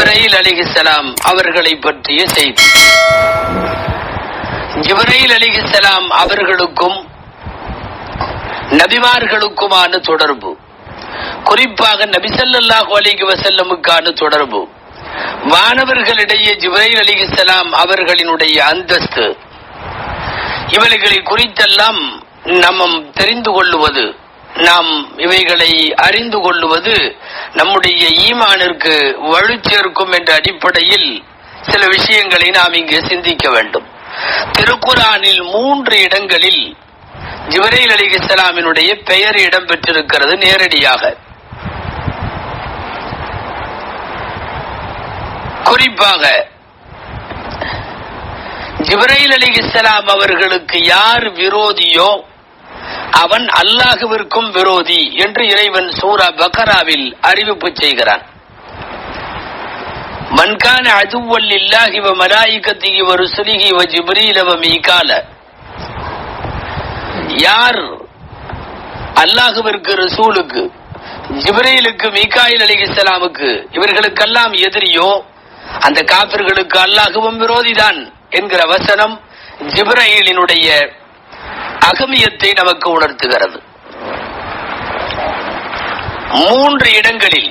ஜிப்ரீல் அலைஹிஸ்ஸலாம் அவர்களை பற்றிய செய்தி. ஜிப்ரீல் அலைஹிஸ்ஸலாம் அவர்களுக்கும் நபிமார்களுக்குமான தொடர்பு, குறிப்பாக நபி ஸல்லல்லாஹு அலைஹி வஸல்லமுக்கான தொடர்பு, வானவர்களிடையே ஜிப்ரீல் அலைஹிஸ்ஸலாம் அவர்களினுடைய அந்தஸ்து, இவைகளை குறித்தெல்லாம் நாம் தெரிந்து கொள்ளுவது, நாம் இவைகளை அறிந்து கொள்ளுவது நம்முடைய ஈமானிற்கு வலு சேர்க்கும் என்ற அடிப்படையில் சில விஷயங்களை நாம் இங்கு சிந்திக்க வேண்டும். திருக்குர்ஆனில் 3 இடங்களில் ஜிப்ரீல் அலைஹிஸ்ஸலாமினுடைய பெயர் இடம் பெற்றிருக்கிறது நேரடியாக. குறிப்பாக ஜிப்ரீல் அலைஹிஸ்ஸலாம் அவர்களுக்கு யார் விரோதியோ அவன் அல்லாஹ்விற்கும் விரோதி என்று இறைவன் சூரா பக்ராவில் அறிவிப்பு செய்கிறான். மன் கான அதுவல் லில்லாஹி வ மலாயிகத்திஹி வ ருசுலிஹி வ ஜிப்ரீல வ மீகால, யார் அல்லாஹ்விற்கு, ரசூலுக்கு, ஜிப்ரீலுக்கு, மீகாயில் அலைஹிஸ்ஸலாமுக்கு இவர்களுக்கெல்லாம் எதிரியோ அந்த காபிர்களுக்கு அல்லாஹ்வும் விரோதிதான் என்கிற வசனம் ஜிப்ரீலினுடைய அகமியத்தை நமக்கு உணர்த்துகிறது. 3 இடங்களில்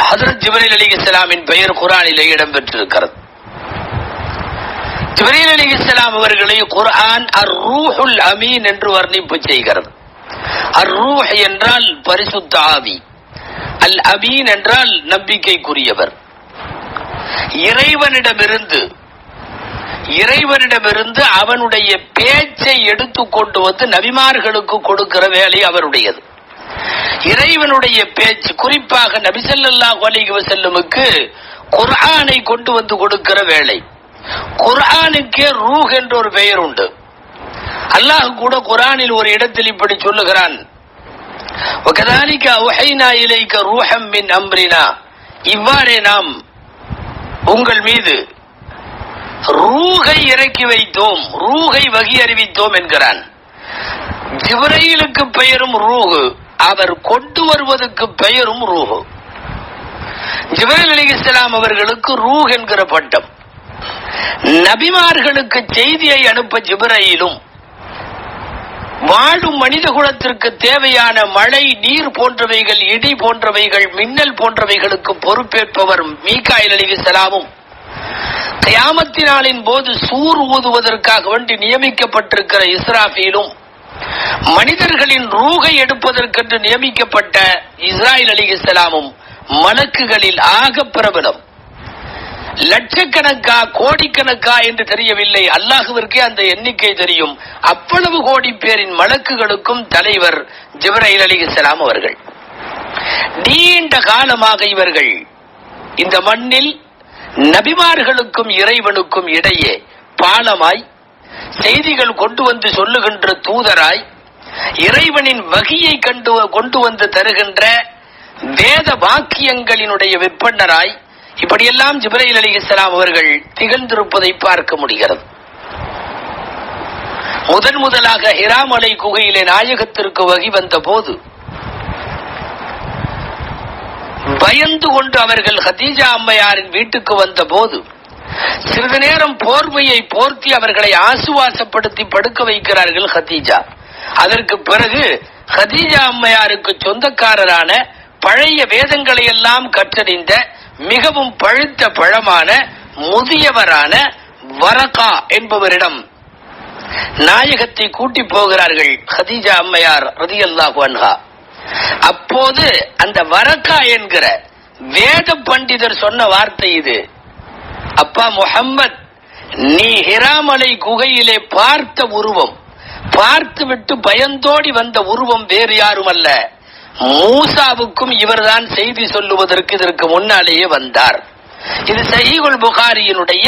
ஹஜ்ரத் ஜிப்ரீல் அலைஹிஸ்ஸலாமின் பெயர் குர்ஆனிலே இடம்பெற்றிருக்கிறது. ஜிப்ரீல் அலைஹிஸ்ஸலாம் அவர்களை குர்ஆன் அர்-ரூஹுல் அமீன் என்று வர்ணிப்பு செய்கிறது. அர்-ரூஹ் என்றால் பரிசுத்த ஆவி, அல் அமீன் என்றால் நம்பிக்கைக்குரியவர். இறைவனிடமிருந்து அவனுடைய பேச்சை எடுத்துக் கொண்டு வந்து நபிமார்களுக்கு கொடுக்கிற வேலை அவருடையது. இறைவனுடைய பேச்சு, குறிப்பாக நபி ஸல்லல்லாஹு அலைஹி வஸல்லமுக்கு குர்ஆனை கொண்டு வந்து கொடுக்கிற வேலை. குர்ஆனுக்கே ரூஹ் என்ற ஒரு பெயர் உண்டு. அல்லாஹ் கூட குர்ஆனில் ஒரு இடத்தில் இப்படி சொல்லுகிறான், வகதாலிக அவ்ஹைனா இலைக ரூஹம் மின் அம்ரினா, இவ்வாறே நாம் உங்கள் மீது ரூஹை இறக்கி வைத்தோம், ரூஹை வகி அறிவித்தோம் என்கிறான். ஜிப்ரீலுக்கு பெயரும் ரூஹ், அவர் கொண்டு வருவதற்கு பெயரும் ரூஹ். ஜிப்ரீல் அலைஹிஸ்ஸலாம் அவர்களுக்கு ரூஹ் என்கிற பட்டம். நபிமார்களுக்கு செய்தியை அனுப்ப ஜிப்ரீலும், வாழும் மனித குலத்திற்கு தேவையான மழை, நீர் போன்றவைகள், இடி போன்றவைகள், மின்னல் போன்றவைகளுக்கு பொறுப்பேற்பவர் மீகாயில் அலைஹிஸ்ஸலாமும், கியாமத்தினாலின் போது சூர் ஊதுவதற்காக வேண்டி நியமிக்கப்பட்டிருக்கிற இஸ்ராஃபீலும், மனிதர்களின் ரூஹை எடுப்பதற்கென்று நியமிக்கப்பட்ட இஸ்ராயில் அலைஹிஸ்ஸலாமும் மலக்குகளில் ஆக பிரபலம். லட்சக்கணக்கா கோடிக்கணக்கா என்று தெரியவில்லை, அல்லாஹ்விற்கே அந்த எண்ணிக்கை தெரியும். அவ்வளவு கோடி பேரின் மலக்குகளுக்கும் தலைவர் ஜிப்ரீல் அலைஹிஸ்ஸலாம் அவர்கள். நீண்ட காலமாக இவர்கள் இந்த மண்ணில் நபிமார்களுக்கும் இறைவனுக்கும் இடையே பாலமாய், செய்திகள் கொண்டு வந்து சொல்லுகின்ற தூதராய், இறைவனின் வகியை கொண்டு வந்து தருகின்ற வேத வாக்கியங்களினுடைய விற்பனராய், இப்படியெல்லாம் ஜிப்ரீல் அலைஹிஸ்ஸலாம் அவர்கள் திகழ்ந்திருப்பதை பார்க்க முடிகிறது. முதலாக ஹிரா மலை குகையிலே நாயகத்திற்கு வகி வந்த போது பயந்து கொண்டு அவர்கள் ஹதீஜா அம்மையாரின் வீட்டுக்கு வந்த போது சிறிது நேரம் போர்வையை போர்த்தி அவர்களை ஆசுவாசப்படுத்தி படுக்க வைக்கிறார்கள் ஹதீஜா. அதற்கு பிறகு ஹதீஜா அம்மையாருக்கு சொந்தக்காரரான பழைய வேதங்களை எல்லாம் கற்றறிந்த மிகவும் பழுத்த பழமான முதியவரான வரகா என்பவரிடம் நாயகத்தை கூட்டி போகிறார்கள் ஹதீஜா அம்மையார் ரலியல்லாஹு அன்ஹா. அப்போது அந்த வரகா என்கிற வேத பண்டிதர் சொன்ன வார்த்தை இது, அப்பா முஹம்மத், நீ ஹிராமலை குகையிலே பார்த்த உருவம், பார்த்துவிட்டு பயந்தோடி வந்த உருவம் வேறு யாரும் அல்ல, மூசாவுக்கும் இவர்தான் செய்தி சொல்லுவதற்கு இதற்கு முன்னாலேயே வந்தார். இது சஹீஹுல் புகாரியினுடைய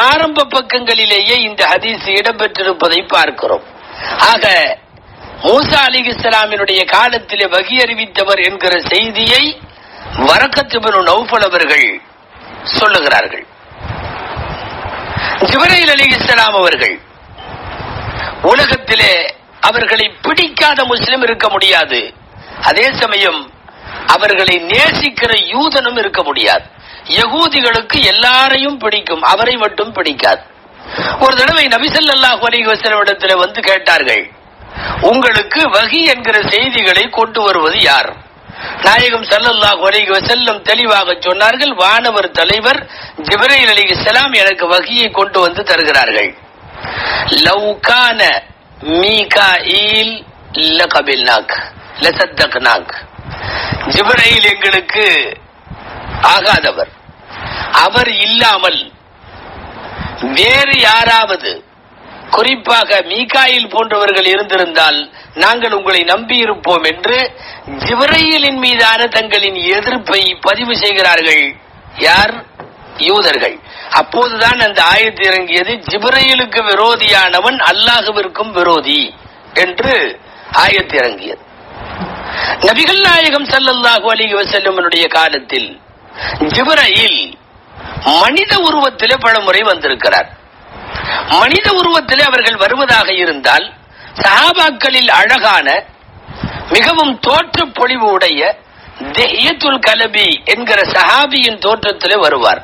ஆரம்ப பக்கங்களிலேயே இந்த ஹதீஸ் இடம்பெற்றிருப்பதை பார்க்கிறோம். ஆக மூசா அலைஹிஸ்ஸலாமினுடைய காலத்திலே வகி அறிவித்தவர் என்கிற செய்தியை வரகத் இப்னு நௌஃபல் அவர்கள் சொல்லுகிறார்கள். ஜிப்ரீல் அலைஹிஸ்ஸலாம் அவர்கள் உலகத்திலே அவர்களை பிடிக்காத முஸ்லிம் இருக்க முடியாது, அதே சமயம் அவர்களை நேசிக்கிற யூதனும் இருக்க முடியாது. யகூதிகளுக்கு எல்லாரையும் பிடிக்கும், அவரை மட்டும் பிடிக்காது. ஒரு தடவை நபி ஸல்லல்லாஹு அலைஹி வஸல்லம் இடத்துல வந்து கேட்டார்கள், உங்களுக்கு வஹி என்கிற செய்திகளை கொண்டு வருவது யார்? நாயகம் ஸல்லல்லாஹு அலைஹி வஸல்லம் தெளிவாக சொன்னார்கள், வானவர் தலைவர் ஜிப்ரீல் அலைஹிஸ்ஸலாம் எனக்கு வஹியை கொண்டு வந்து தருகிறார்கள். லவ் கான மீகாயில் லகபில்னாக் லசத்தக்னாக். ஜிப்ரீல் எங்களுக்கு ஆகாதவர், அவர் இல்லாமல் வேறு யாராவது, குறிப்பாக மீகாயில் போன்றவர்கள் இருந்திருந்தால் நாங்கள் உங்களை நம்பியிருப்போம் என்று ஜிப்ரீலின் மீதான தங்களின் எதிர்ப்பை பதிவு செய்கிறார்கள். யார்? யூதர்கள். அப்போதுதான் அந்த ஆயத்து இறங்கியது, ஜிப்ரீலுக்கு விரோதியானவன் அல்லாஹ்விற்கும் விரோதி என்று ஆயத்து இறங்கியது. நபிகள் நாயகம் ஸல்லல்லாஹு அலைஹி வஸல்லமுடைய காலத்தில் ஜிப்ரீல் மனித உருவத்திலே பலமுறை வந்திருக்கிறார். மனித உருவத்திலே அவர்கள் வருவதாக இருந்தால் சஹாபாக்களில் அழகான மிகவும் தோற்ற பொலிவு உடைய திஹ்யத்துல் கலபி என்கிற சஹாபியின் தோற்றத்திலே வருவார்.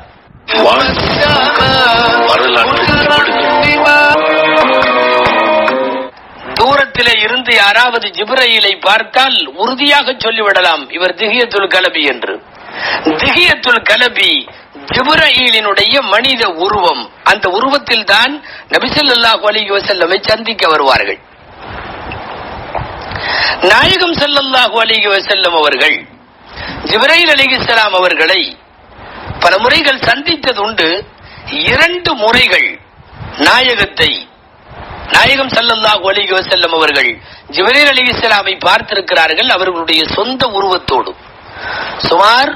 தூரத்திலே இருந்து யாராவது ஜிப்ரீலை பார்த்தால் உறுதியாக சொல்லிவிடலாம், இவர் திஹ்யத்துல் கலபி என்று. திஹ்யத்துல் கலபி ஜிப்ரீலினுடைய மனித உருவம். அந்த உருவத்தில் தான் நபி ஸல்லல்லாஹு அலைஹி வஸல்லமை சந்திக்க வருவார்கள். நாயகம் ஸல்லல்லாஹு அலைஹி வஸல்லம் அவர்கள் ஜிப்ரீல் அலைஹிஸ்ஸலாம் அவர்களை பல முறைகள் சந்தித்ததுண்டு. 2 முறைகள் நாயகம் ஸல்லல்லாஹு அலைஹி வஸல்லம் அவர்கள் ஜிப்ரீல் அலைஹிஸ்ஸலாமை பார்த்திருக்கிறார்கள். அவர்களுடைய சொந்த உருவத்தோடு சுமார்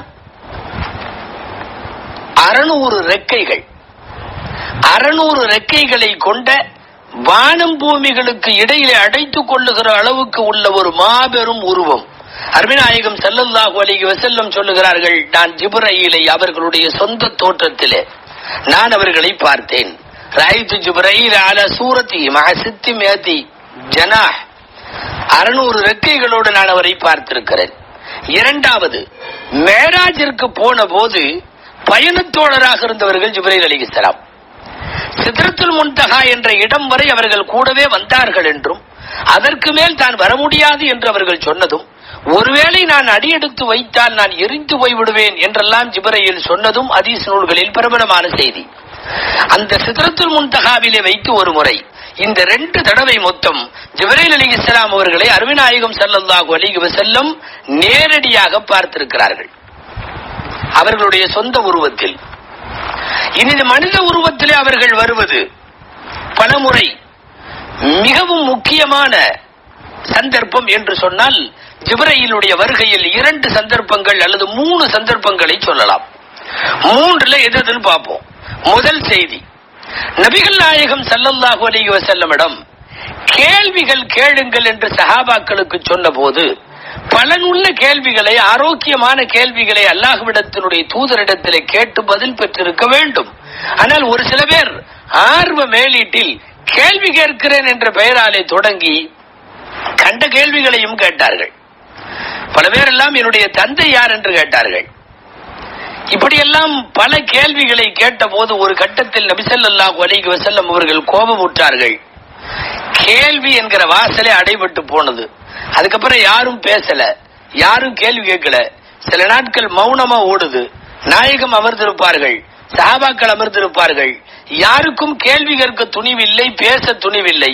600 ரெக்கைகள், 600 ரெக்கைகளை கொண்ட வானம் பூமிகளுக்கு இடையிலே அடைத்துக் கொள்ளுகிற அளவுக்கு உள்ள ஒரு மாபெரும் உருவம். அருமைநாயகம் ஸல்லல்லாஹு அலைஹி வஸல்லம் சொல்லுகிறார்கள், நான் ஜிப்ரீலை அவர்களுடைய சொந்த தோற்றத்திலே நான் அவர்களை பார்த்தேன். ராயித்து ஜிப்ரீல் அலா சூரத்தி மஅ 600 ஜனாஹ், 600 ரெக்கைகளோடு நான் அவரை பார்த்திருக்கிறேன். இரண்டாவது, மேராஜிற்கு போன போது பயணத்தோழராக இருந்தவர்கள் ஜிப்ரீல் அலைஹிஸ்ஸலாம். சித்ரத்துல் முன்தஹா என்ற இடம் வரை அவர்கள் கூடவே வந்தார்கள் என்றும், அதற்கு மேல் தான் வர முடியாது என்று அவர்கள் சொன்னதும், ஒருவேளை நான் அடியெடுத்து வைத்தால் நான் எரிந்து போய்விடுவேன் என்றெல்லாம் ஜிப்ரீல் சொன்னதும் ஹதீஸ் நூல்களில் பிரபலமான செய்தி. அந்த சித்ரத்துல் முன்தஹாவிலே வைத்து ஒரு முறை, இந்த 2 தடவை மொத்தம் ஜிப்ரீல் அலைஹிஸ்ஸலாம் அவர்களை அருமைநாயகம் ஸல்லல்லாஹு அலைஹி வஸல்லம் நேரடியாக பார்த்திருக்கிறார்கள், அவர்களுடைய சொந்த உருவத்தில். இனி மனித உருவத்திலே அவர்கள் வருவது பலமுறை. மிகவும் முக்கியமான சந்தர்ப்பம் என்று சொன்னால் ஜிப்ரீலுடைய வருகையில் 2 சந்தர்ப்பங்கள் அல்லது 3 சந்தர்ப்பங்களை சொல்லலாம். 3ல எதுன்னு பார்ப்போம். முதல் செய்தி, நபிகள் நாயகம் ஸல்லல்லாஹு அலைஹி வஸல்லமிடம் கேள்விகள் கேளுங்கள் என்று சஹாபாக்களுக்கு சொன்ன போது பலனுள்ள கேள்விகளை, ஆரோக்கியமான கேள்விகளை அல்லாஹ்விடத்தினுடைய தூதரிடத்திலே கேட்டு பதில் பெற்றிருக்க வேண்டும். ஆனால் ஒரு சில பேர் ஆர்வ மேலீட்டில் கேள்வி கேட்கிறேன் என்ற பெயராலே தொடங்கி கண்ட கேள்விகளையும் கேட்டார்கள். பல பேர் எல்லாம் என்னுடைய தந்தை யார் என்று கேட்டார்கள். இப்படியெல்லாம் பல கேள்விகளை கேட்ட போது ஒரு கட்டத்தில் நபி ஸல்லல்லாஹு அலைஹி வஸல்லம் அவர்கள் கோபமுற்றார்கள். கேள்வி என்கிற வாசலே அடைபட்டு போனது. அதுக்கப்புறம் யாரும் பேசல, யாரும் கேள்வி கேட்கல. சில நாட்கள் மௌனமா ஓடுது. நாயகம் அமர்ந்திருப்பார்கள், சஹாபாக்கள் அமர்ந்திருப்பார்கள். யாருக்கும் கேள்வி கேட்க துணிவில்லை, பேச துணிவில்லை.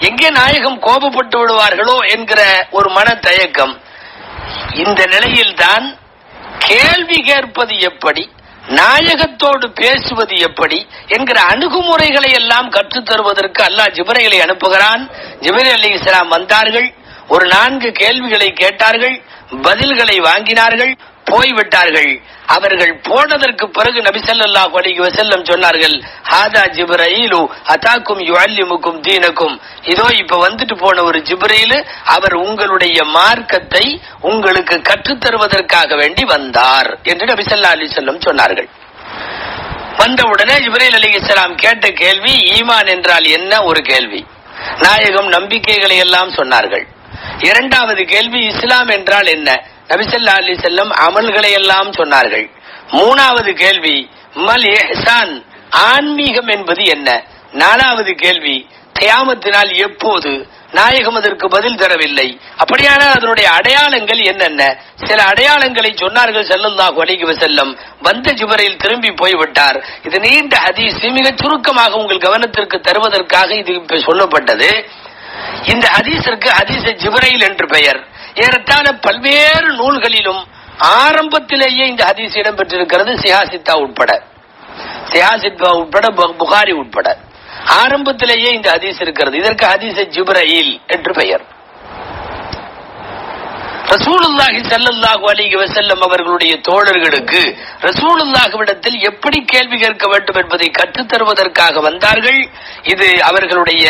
எங்கே நாயகம் கோபப்பட்டு விடுவார்களோ என்கிற ஒரு மன தயக்கம். இந்த நிலையில்தான் கேள்வி கேட்பது எப்படி, நாயகத்தோடு பேசுவது எப்படி என்கிற அணுகுமுறைகளை எல்லாம் கற்றுத் தருவதற்கு அல்லாஹ் ஜிப்ரீலை அனுப்புகிறான். ஜிப்ரீல் அலைஹிஸ்ஸலாம் வந்தார்கள். ஒரு 4 கேள்விகளை கேட்டார்கள், பதில்களை வாங்கினார்கள், போய்விட்டார்கள். அவர்கள் போனதற்கு பிறகு நபி ஸல்லல்லாஹு அலைஹி வஸல்லம் சொன்னார்கள், ஹாதா ஜிப்ரீலு அதாக்கும் யுஅல்லிமுக்கும் தீனக்கும். இதோ இப்ப வந்துட்டு போன ஒரு ஜிப்ரீல், அவர் உங்களுடைய மார்க்கத்தை உங்களுக்கு கற்றுத் தருவதற்காக வேண்டி வந்தார் என்று நபி ஸல்லல்லாஹு அலைஹி வஸல்லம் சொன்னார்கள். வந்தவுடனே ஜிப்ரீல் அலைஹிஸ்ஸலாம் கேட்ட கேள்வி ஈமான் என்றால் என்ன ஒரு கேள்வி. நாயகம் நம்பிக்கைகளை எல்லாம் சொன்னார்கள். இரண்டாவது கேள்வி இஸ்லாம் என்றால் என்ன. நபி ஸல்லல்லாஹு அலைஹி வஸல்லம் அமல்களை எல்லாம் சொன்னார்கள். மூணாவது கேள்வி மல் இஹ்சான், ஆன்மீகம் என்பது என்ன? நாலாவது கேள்வி கியாமத்தினால் எப்போது? நாயகம் அதற்கு பதில் தரவில்லை. அப்படியானால் அதனுடைய அடையாளங்கள் என்னென்ன? சில அடையாளங்களை சொன்னார்கள் ஸல்லல்லாஹு அலைஹி வஸல்லம். வந்த ஜிப்ரீல் திரும்பி போய்விட்டார். இது நீண்ட ஹதீஸ், மிக சுருக்கமாக உங்கள் கவனத்திற்கு தருவதற்காக இது இப்ப சொல்லப்பட்டது. இந்த ஹதீஸிற்கு ஹதீஸ் ஜிப்ரீல் என்று பெயர். ஏறத்தாழ பல்வேறு நூல்களிலும் ஆரம்பத்திலேயே இந்த ஹதீஸ் இடம்பெற்றிருக்கிறது. சிஹாசித்தா உட்பட, புகாரி உட்பட ஆரம்பத்திலேயே இந்த ஹதீஸ் இருக்கிறது. இதற்கு ஹதீஸ் ஜிப்ரீல் என்று பெயர். ரசூலுல்லாஹி ஸல்லல்லாஹு அலைஹி வஸல்லம் அவர்களுடைய தோழர்களுக்கு ரசூலுல்லாஹ்விடத்தில் எப்படி கேள்வி கேட்க வேண்டும் என்பதை கற்றுத் தருவதற்காக வந்தார்கள். இது அவர்களுடைய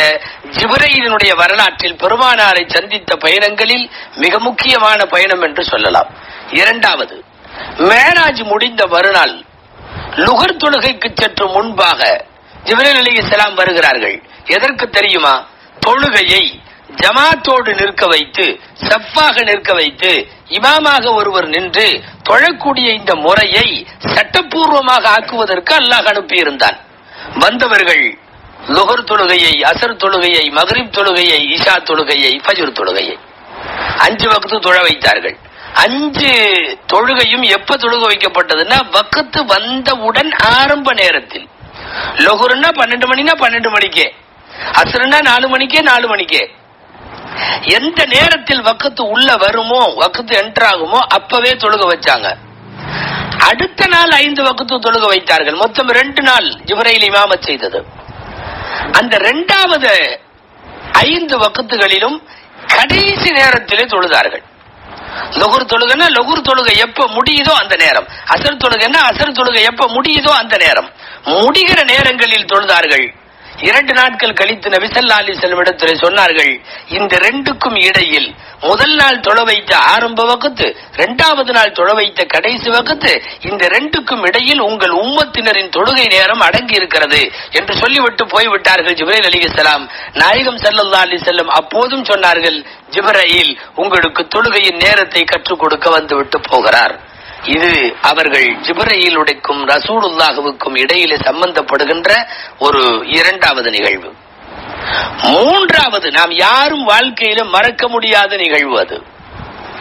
ஜிப்ரீலினுடைய வரலாற்றில் பெருமானாரை சந்தித்த பயணங்களில் மிக முக்கியமான பயணம் என்று சொல்லலாம். இரண்டாவது, மேராஜ் முடிந்த மறுநாள் லுகர் தொழுகைக்கு சற்று முன்பாக ஜிப்ரீல் அலைஹிஸ்ஸலாம் வருகிறார்கள். எதற்கு தெரியுமா? தொழுகையை ஜமாத்தோடு நிற்க வைத்து, சஃப்பாக நிற்க வைத்து, இமாமாக ஒருவர் நின்று தொழக்கூடிய இந்த முறையை சட்டப்பூர்வமாக ஆக்குவதற்கு அல்லாஹ் அனுப்பியிருந்தான். வந்தவர்கள் லுகர் தொழுகையை, அசர் தொழுகையை, மக்ரிப் தொழுகையை, இஷா தொழுகையை, ஃபஜ்ர் தொழுகையை 5 வக்து தொழ வைத்தார்கள். 5 தொழுகையும் எப்ப தொழுக வைக்கப்பட்டதுன்னா வக்து வந்தவுடன் ஆரம்ப நேரத்தில். லுஹர்னா 12 மணினா 12 மணிக்கே, அஸ்ர்னா 4 மணிக்கே 4 மணிக்கே. எந்த நேரத்தில் வக்து உள்ள வருமோ, வக்து என்டர் ஆகுமோ அப்பவே தொழுக வச்சாங்க. அடுத்த நாள் 5 வக்து தொழுக வைத்தார்கள். மொத்தம் 2 நாள் ஜிப்ரீல் இமாமத் செய்தது. அந்த 2வது 5 வக்துகளிலும் கடைசி நேரத்திலே தொழுதார்கள். லுஹர் தொழுகைன்னா லுஹர் தொழுகை எப்ப முடியுதோ அந்த நேரம், அசர் தொழுகைன்னா அசர் தொழுகை எப்ப முடியுதோ அந்த நேரம், முடிகிற நேரங்களில் தொழுதார்கள். 2 நாட்கள் கழித்து நபி ஸல்லல்லாஹு அலைஹி வஸல்லம் இடத்திலே சொன்னார்கள், இந்த 2க்கும் இடையில் முதல் நாள் தொழ வைத்த ஆரம்ப வக்து, 2வது நாள் தொழ வைத்த கடைசி வக்து, இந்த 2க்கும் இடையில் உங்கள் உம்மத்தினரின் தொழுகை நேரம் அடங்கி இருக்கிறது என்று சொல்லிவிட்டு போய்விட்டார்கள் ஜிப்ரீல் அலைஹிஸ்ஸலாம். நாயகம் ஸல்லல்லாஹு அலைஹி வஸல்லம் அப்போதும் சொன்னார்கள், ஜிப்ரீல் உங்களுக்கு தொழுகையின் நேரத்தை கற்றுக் கொடுக்க வந்துவிட்டு போகிறார். இது அவர்கள் ஜிப்ரீலுடைக்கும் ரசூலுல்லாஹுவுக்கும் இடையிலே சம்பந்தப்படுகின்ற ஒரு 2வது நிகழ்வு. 3வது நாம் யாரும் வாழ்க்கையில மறக்க முடியாத நிகழ்வு. அது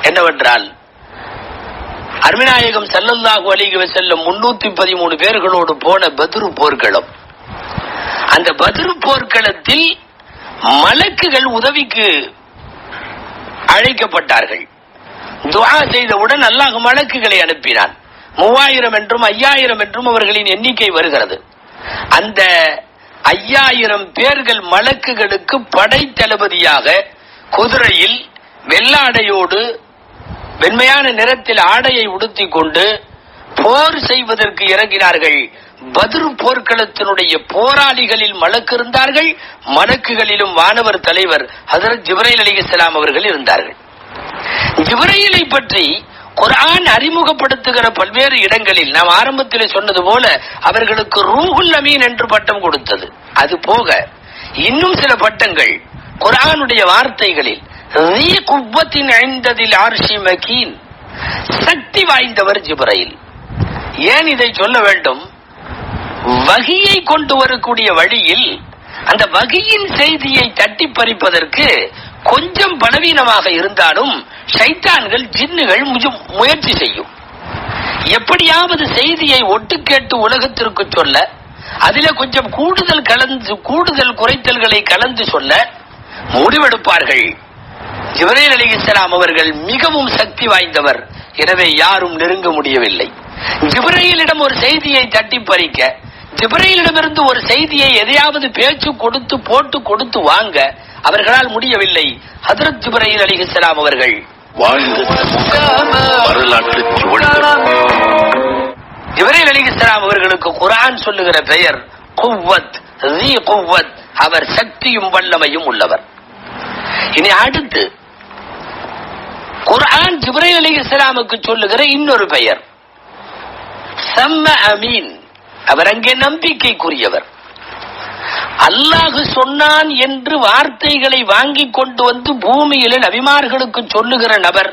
என்னவென்றால், அருமைநாயகம் ஸல்லல்லாஹு அலைஹி வஸல்லம் 313 பேர்களோடு போன பத்ரு போர்க்களம். அந்த பத்ரு போர்க்களத்தில் மலக்குகள் உதவிக்கு அழைக்கப்பட்டார்கள். துஆ செய்தவுடன் அல்லாஹ் மலக்குகளை அனுப்பினான். 3000 என்றும் 5000 என்றும் அவர்களின் எண்ணிக்கை வருகிறது. அந்த 5000 பேர்கள் மலக்குகளுக்கு படை தளபதியாக குதிரையில் வெள்ளாடையோடு வெண்மையான நிறத்தில் ஆடையை உடுத்திக் கொண்டு போர் செய்வதற்கு இறங்கினார்கள். பத்ரு போர்க்களத்தினுடைய போராளிகளில் மலக்கு இருந்தார்கள், மலக்குகளிலும் வானவர் தலைவர் ஹஜ்ரத் ஜிப்ரீல் அலைஹிஸ்ஸலாம் அவர்கள் இருந்தார்கள். ஜிப்ரீலை பற்றி குர்ஆன் அறிமுகப்படுத்துகிற பல்வேறு இடங்களில் நாம் ஆரம்பத்தில் சொன்னது போல அவர்களுக்கு ரூஹுல் அமீன் என்று பட்டம் கொடுத்தது. அது போக இன்னும் சில பட்டங்கள் குர்ஆனுடைய வார்த்தைகளில் ذي قوة عند ذي العرش مكين, சக்தி வாய்ந்தவர் ஜிப்ரீல். ஏன் இதை சொல்ல வேண்டும்? வஹியை கொண்டு வரக்கூடிய வழியில் அந்த வஹியின் செய்தியை தட்டி பறிப்பதற்கு கொஞ்சம் பலவீனமாக இருந்தாலும் ஷைத்தான்கள், ஜின்னுகள் முயற்சி செய்யும். எப்படியாவது செய்தியை ஒட்டு கேட்டு உலகத்திற்கு சொல்ல, அதில கொஞ்சம் கூடுதல் குறைத்தல்களை கலந்து சொல்ல முடிவெடுப்பார்கள். ஜிப்ரீல் அலைஹிஸ்ஸலாம் அவர்கள் மிகவும் சக்தி வாய்ந்தவர், எனவே யாரும் நெருங்க முடியவில்லை. ஜிப்ரீலிடம் ஒரு செய்தியை தட்டி பறிக்க, ஜிப்ரீலிடமிருந்து ஒரு செய்தியை எதையாவது பேச்சு கொடுத்து போட்டு கொடுத்து வாங்க அவர்களால் முடியவில்லை. ஹஜ்ரத் ஜிப்ரீல் அலைஹிஸ்ஸலாம் அவர்கள் ஜிப்ரீல் அலைஹிஸ்ஸலாம் அவர்களுக்கு குர்ஆன் சொல்லுகிற பெயர் குவ்வத், ذي குவ்வத், அவர் சக்தியும் வல்லமையும் உள்ளவர். இனி அடுத்து குர்ஆன் ஜிப்ரீல் அலைஹிஸ்ஸலாமுக்கு சொல்லுகிற இன்னொரு பெயர் சம்ம அமீன், அவர் அங்கே நம்பிக்கைக்குரியவர். அல்லாஹ் சொன்னான் என்று வார்த்தைகளை வாங்கி கொண்டு வந்து பூமியில நபிமார்களுக்கு சொல்லுகிற நபர்,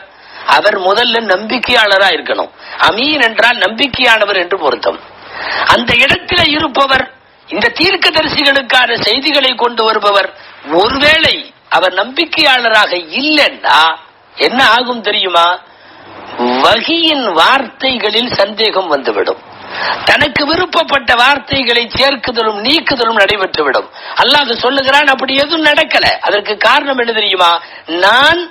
அவர் முதல்ல நம்பிக்கையாளரா இருக்கணும். அமீன் என்றால் நம்பிக்கையானவர் என்று பொருத்தம். அந்த இடத்துல இருப்பவர், இந்த தீர்க்கதரிசிகளுக்கான செய்திகளை கொண்டு வருபவர், ஒருவேளை அவர் நம்பிக்கையாளராக இல்லைன்னா என்ன ஆகும் தெரியுமா? வஹியின் வார்த்தைகளில் சந்தேகம் வந்துவிடும். தனக்கு விருப்பப்பட்ட வார்த்தைகளை சேர்க்குதலும் நீக்குதலும் நடைபெற்றுவிடும். அல்லாஹ் சொல்லுகிறான், அப்படி எதுவும் நடக்கல. அதற்கு காரணம் என்ன தெரியுமா? நான்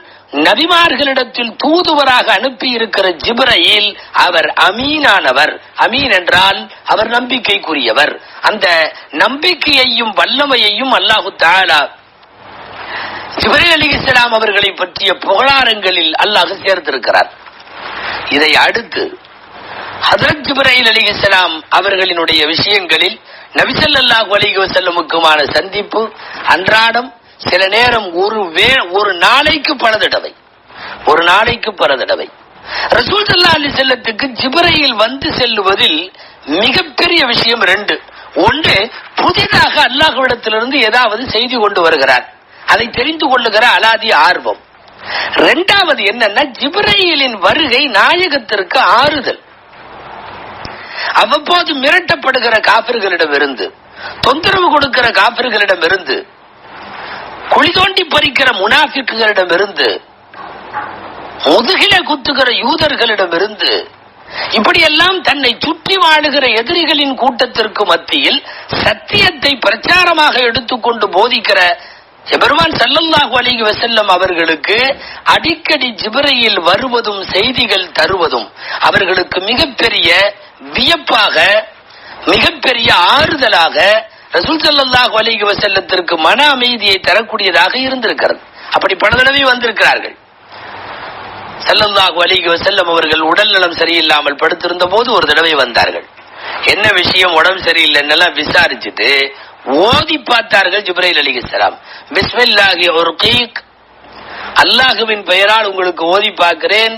நபிமார்களிடத்தில் தூதுவராக அனுப்பி இருக்கிற ஜிப்ரீல் அவர் அமீனானவர். அமீன் என்றால் அவர் நம்பிக்கைக்குரியவர். அந்த நம்பிக்கையையும் வல்லமையையும் அல்லாஹு தஆலா ஜிப்ரீல் அலைஹிஸ்ஸலாம் அவர்களை பற்றிய புகழாரங்களில் அல்லாஹ் சேர்த்திருக்கிறார். இதை அடுத்து ஹஜ்ரத் ஜிப்ரீல் அலைஹிஸ்ஸலாம் அவர்களினுடைய விஷயங்களில் நபி ஸல்லல்லாஹு அலைஹி வஸல்லமுக்குமான சந்திப்பு அன்றாடம், சில நேரம் ஒரு நாளைக்கு பல தடவை, ரசூல் ஸல்லல்லாஹு அலைஹி வஸல்லத்துக்கு ஜிப்ரீல் வந்து செல்லுவதில் மிகப்பெரிய விஷயம் ரெண்டு. ஒன்று, புதிதாக அல்லாஹ்விடத்திலிருந்து ஏதாவது செய்தி கொண்டு வருகிறார், அதை தெரிந்து கொள்ளுகிற அலாதி ஆர்வம். இரண்டாவது என்னன்னா, ஜிப்ரீலின் வருகை நாயகத்திற்கு ஆறுதல். அவ்வப்போது மிரட்டப்படுகிற காபிர்களிடமிருந்து, தொந்தரவு கொடுக்கிற காபிர்களிடமிருந்து, குழி தோண்டி பறிக்கிற முனாஃபிக்குகளிடமிருந்து, முதுகில குத்துகிற யூதர்களிடமிருந்து, இப்படியெல்லாம் தன்னை சுற்றி வாழுகிற எதிரிகளின் கூட்டத்திற்கு மத்தியில் சத்தியத்தை பிரச்சாரமாக எடுத்துக்கொண்டு போதிக்கிற பெருமான் ஸல்லல்லாஹு அலைஹி வஸல்லம் அவர்களுக்கு அடிக்கடி ஜிப்ரீல் வருவதும் செய்திகள் தருவதும் அவர்களுக்கு மிகப்பெரிய வியப்பாக, மிகப்பெரிய ஆறுதலாக, ரசூல் ஸல்லல்லாஹு அலைஹி வஸல்லத்திற்கு மன அமைதியை தரக்கூடியதாக இருந்திருக்கிறது. அப்படி பல தடவை வந்திருக்கிறார்கள். ஸல்லல்லாஹு அலைஹி வஸல்லம் அவர்கள் உடல் நலம் சரியில்லாமல் படுத்திருந்த போது ஒரு தடவை வந்தார்கள். என்ன விஷயம், உடம்பு சரியில்லைன்னு விசாரிச்சுட்டு ஓதி பார்த்தார்கள் ஜிப்ரீல் அலைஹிஸ்ஸலாம். பிஸ்மில்லாஹி உர்கீக், அல்லாஹ்வின் பெயரால் உங்களுக்கு ஓதி பார்க்கிறேன்.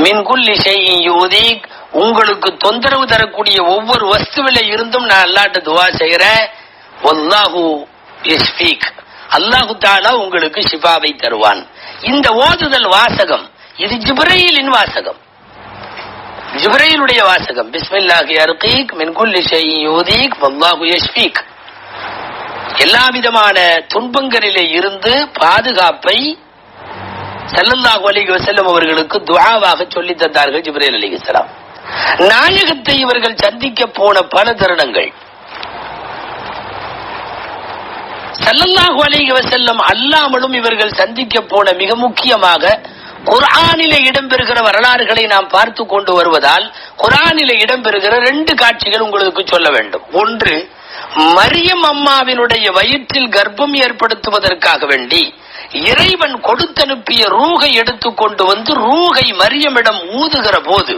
மின் குல்லி ஷைஇன் யூதீக், உங்களுக்கு தொந்தரவு தரக்கூடிய ஒவ்வொரு வஸ்துவில இருந்தும் நான் அல்லாஹ்ட்ட துஆ செய்கிறேன். வல்லாஹு யஷ்ஃபீக், அல்லாஹ் தஆலா உங்களுக்கு ஷிஃபாவை தருவான். இந்த ஓதுதல் வாசகம் இது ஜிப்ரீலின் வாசகம், ஜிப்ரீலுடைய வாசகம். பிஸ்மில்லாஹி உர்கீக் மின் குல்லி ஷைஇன் யூதீக் வல்லாஹு யஷ்ஃபீக். எல்லா விதமான துன்பங்களிலே இருந்து பாதுகாப்பை ஸல்லல்லாஹு அலைஹி வஸல்லம் அவர்களுக்கு துஆவாக சொல்லி தந்தார்கள் ஜிப்ரீல் அலைஹிஸ்ஸலாம். நாயகத்தை இவர்கள் சந்திக்க போன பல தருணங்கள், ஸல்லல்லாஹு அலைஹி வஸல்லம் அல்லாமலும் இவர்கள் சந்திக்க போன மிக முக்கியமாக குர்ஆனிலே இடம்பெறுகிற வரலாறுகளை நாம் பார்த்து கொண்டு வருவதால் குர்ஆனிலே இடம்பெறுகிற ரெண்டு காட்சிகள் உங்களுக்கு சொல்ல வேண்டும். ஒன்று, மரியம் அம்மாவினுடைய வயிற்றில் கர்ப்பம் ஏற்படுத்துவதற்காக வேண்டி இறைவன் கொடுத்தனுப்பிய ரூகை எடுத்துக்கொண்டு வந்து ரூகை மரியமிடம் ஊதுகிற போது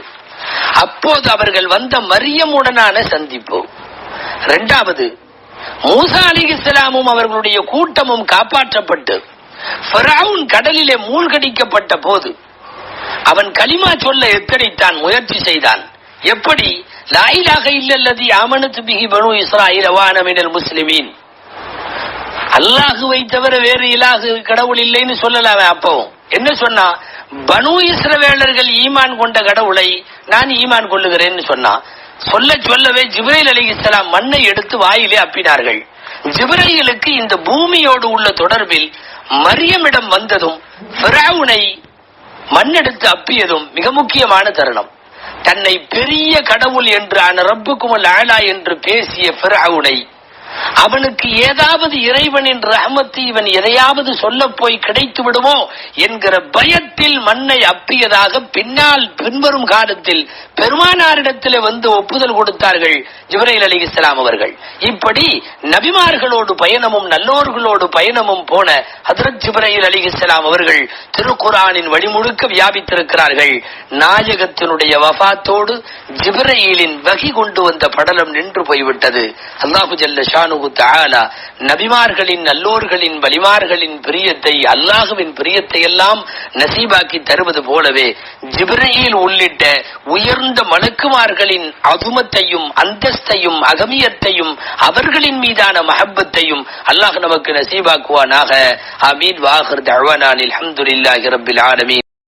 அப்போது அவர்கள் வந்த மரியமுடனான சந்திப்பு. இரண்டாவது, மூசா அலைஹிஸ்ஸலாமும் அவர்களுடைய கூட்டமும் காப்பாற்றப்பட்டு ஃபிரௌன் கடலிலே மூழ்கடிக்கப்பட்ட போது அவன் கலிமா சொல்ல எத்தனைத்தான் முயற்சி செய்தான். எப்படி? லா இலாஹ இல்லல்லதி ஆமனத் பிஹி பனு இஸ்ராயீல் வ அன மினல் முஸ்லிமீன், அல்லாஹுவை தவிர வேறு இலாஹு கடவுள் இல்லைன்னு சொல்லலாமே. அப்பவும் என்ன சொன்னா? பனு இஸ்ரவேலர்கள் ஈமான் கொண்ட கடவுளை நான் ஈமான் கொள்ளுகிறேன்னு சொன்னா. சொல்லவே ஜிப்ரீல் அலைஹிஸ்ஸலாம் மண்ணை எடுத்து வாயிலே அப்பினார்கள். ஜிப்ரீலுக்கு இந்த பூமியோடு உள்ள தொடர்பில் மரியமிடம் வந்ததும் ஃபிரௌனை மண்ணெடுத்து அப்பியதும் மிக முக்கியமான தருணம். தன்னை பெரிய கடவுள் என்று அன ரப்புக்குமுல் ஆலா என்று பேசிய ஃபிரௌனை, அவனுக்கு ஏதாவது இறைவனின் ரஹமத்து இவன் எதையாவது சொல்ல போய் கிடைத்து விடுமோ என்கிற பயத்தில் மண்ணை அப்பியதாக பின்னால் பின்வரும் காலத்தில் பெருமானாரிடத்தில் வந்து ஒப்புதல் கொடுத்தார்கள் ஜிப்ரீல் அலைஹிஸ்ஸலாம் அவர்கள். இப்படி நபிமார்களோடு பயணமும் நல்லோர்களோடு பயணமும் போன ஹஜ்ரத் ஜிப்ரீல் அலைஹிஸ்ஸலாம் அவர்கள் திருக்குர்ஆனின் வழிமுழுக்க வியாபித்திருக்கிறார்கள். நாயகத்தினுடைய வஃபாத்தோடு ஜிப்ரீலின் வகி கொண்டு வந்த படலம் நின்று போய்விட்டது. அல்லாஹு ஜல்ல ஷானுஹு தஆலா நபிமார்களின் நல்லோர்களின் வலிமார்களின் பிரியத்தை, அல்லாஹுவின் பிரியத்தை எல்லாம் நசீபாக்கி தருவது போலவே ஜிப்ரீல் உள்ளிட்ட உயர்ந்த மலக்குமார்களின் அதுமத்தையும் அந்தஸ்தையும் அகமியத்தையும் அவர்களின் மீதான மஹப்பத்தையும் அல்லாஹ் நமக்கு நசீபாக்குவானாக. ஆமீன். வாஹிர் தஅவானா அல்ஹம்துலில்லாஹி ரப்பில் ஆலமீன்.